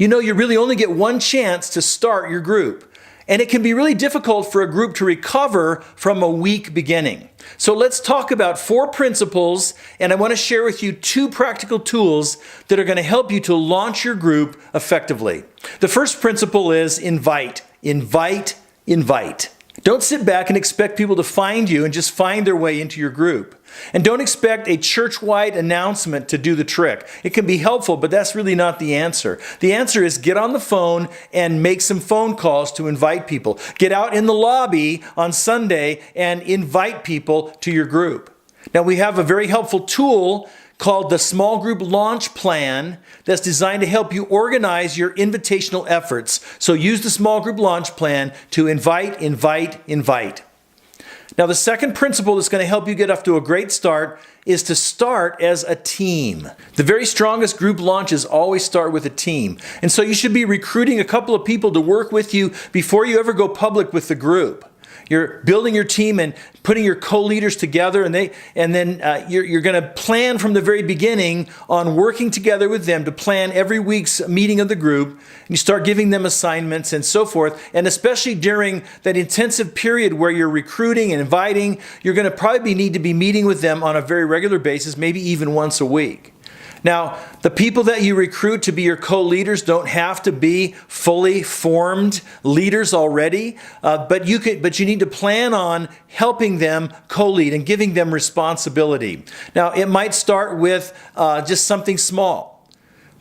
You know, you really only get one chance to start your group. And it can be really difficult for a group to recover from a weak beginning. So let's talk about 4 principles, and I want to share with you 2 practical tools that are going to help you to launch your group effectively. The first principle is invite. Invite, invite. Don't sit back and expect people to find you and just find their way into your group. And don't expect a church-wide announcement to do the trick. It can be helpful, but that's really not the answer. The answer is get on the phone and make some phone calls to invite people. Get out in the lobby on Sunday and invite people to your group. Now, we have a very helpful tool called the Small Group Launch Plan that's designed to help you organize your invitational efforts. So use the Small Group Launch Plan to invite, invite, invite. Now, the second principle that's going to help you get off to a great start is to start as a team. The very strongest group launches always start with a team. And so you should be recruiting a couple of people to work with you before you ever go public with the group. You're building your team and putting your co-leaders together, and then you're going to plan from the very beginning on working together with them to plan every week's meeting of the group. And you start giving them assignments and so forth. And especially during that intensive period where you're recruiting and inviting, you're going to probably need to be meeting with them on a very regular basis, maybe even once a week. Now, the people that you recruit to be your co-leaders don't have to be fully formed leaders already, but you need to plan on helping them co-lead and giving them responsibility. Now, it might start with just something small.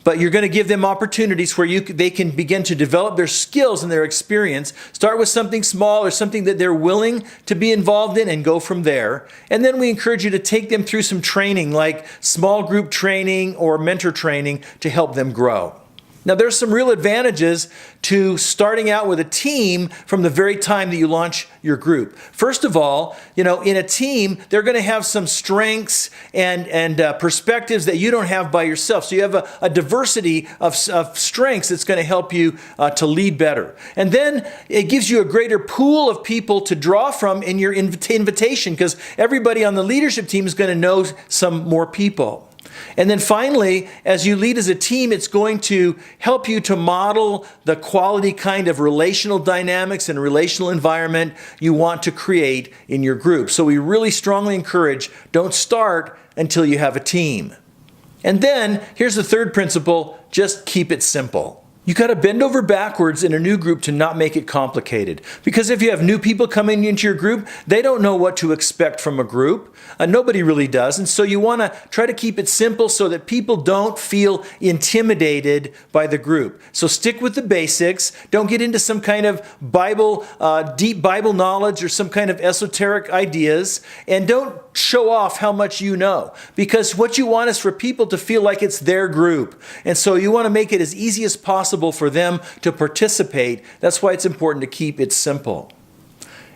But you're going to give them opportunities where they can begin to develop their skills and their experience. Start with something small or something that they're willing to be involved in and go from there. And then we encourage you to take them through some training like small group training or mentor training to help them grow. Now, there's some real advantages to starting out with a team from the very time that you launch your group. First of all, in a team, they're going to have some strengths and perspectives that you don't have by yourself. So you have a diversity of strengths that's going to help you to lead better. And then it gives you a greater pool of people to draw from in your invitation, because everybody on the leadership team is going to know some more people. And then finally, as you lead as a team, it's going to help you to model the quality kind of relational dynamics and relational environment you want to create in your group. So we really strongly encourage, don't start until you have a team. And then, here's the third principle, just keep it simple. You got to bend over backwards in a new group to not make it complicated. Because if you have new people coming into your group, they don't know what to expect from a group. Nobody really does. And so you want to try to keep it simple so that people don't feel intimidated by the group. So stick with the basics. Don't get into some kind of deep Bible knowledge or some kind of esoteric ideas. And don't show off how much you know. Because what you want is for people to feel like it's their group. And so you want to make it as easy as possible for them to participate. That's why it's important to keep it simple.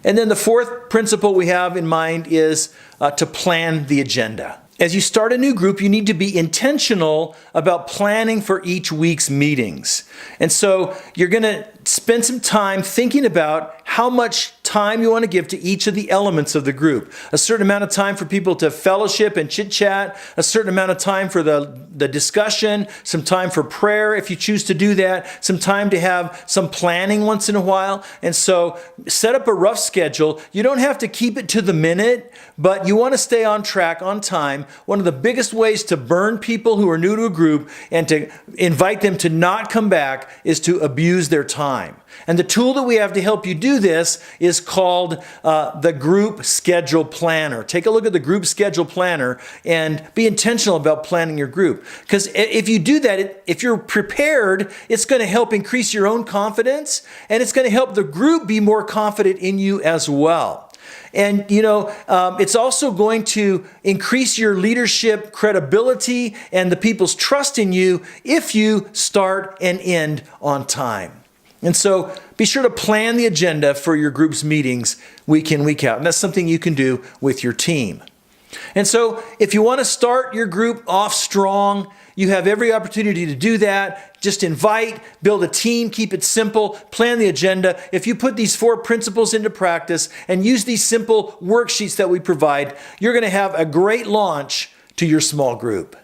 And then the fourth principle we have in mind is to plan the agenda. As you start a new group, you need to be intentional about planning for each week's meetings. And so you're going to spend some time thinking about how much time you want to give to each of the elements of the group. A certain amount of time for people to fellowship and chit-chat, a certain amount of time for the discussion, some time for prayer if you choose to do that, some time to have some planning once in a while. And so set up a rough schedule. You don't have to keep it to the minute, but you want to stay on track, on time. One of the biggest ways to burn people who are new to a group and to invite them to not come back is to abuse their time. And the tool that we have to help you do this is called the Group Schedule Planner. Take a look at the Group Schedule Planner and be intentional about planning your group. Because if you do that, if you're prepared, it's going to help increase your own confidence, and it's going to help the group be more confident in you as well. And, it's also going to increase your leadership credibility and the people's trust in you if you start and end on time. And so be sure to plan the agenda for your group's meetings week in, week out. And that's something you can do with your team. And so if you want to start your group off strong, you have every opportunity to do that. Just invite, build a team, keep it simple, plan the agenda. If you put these 4 principles into practice and use these simple worksheets that we provide, you're going to have a great launch to your small group.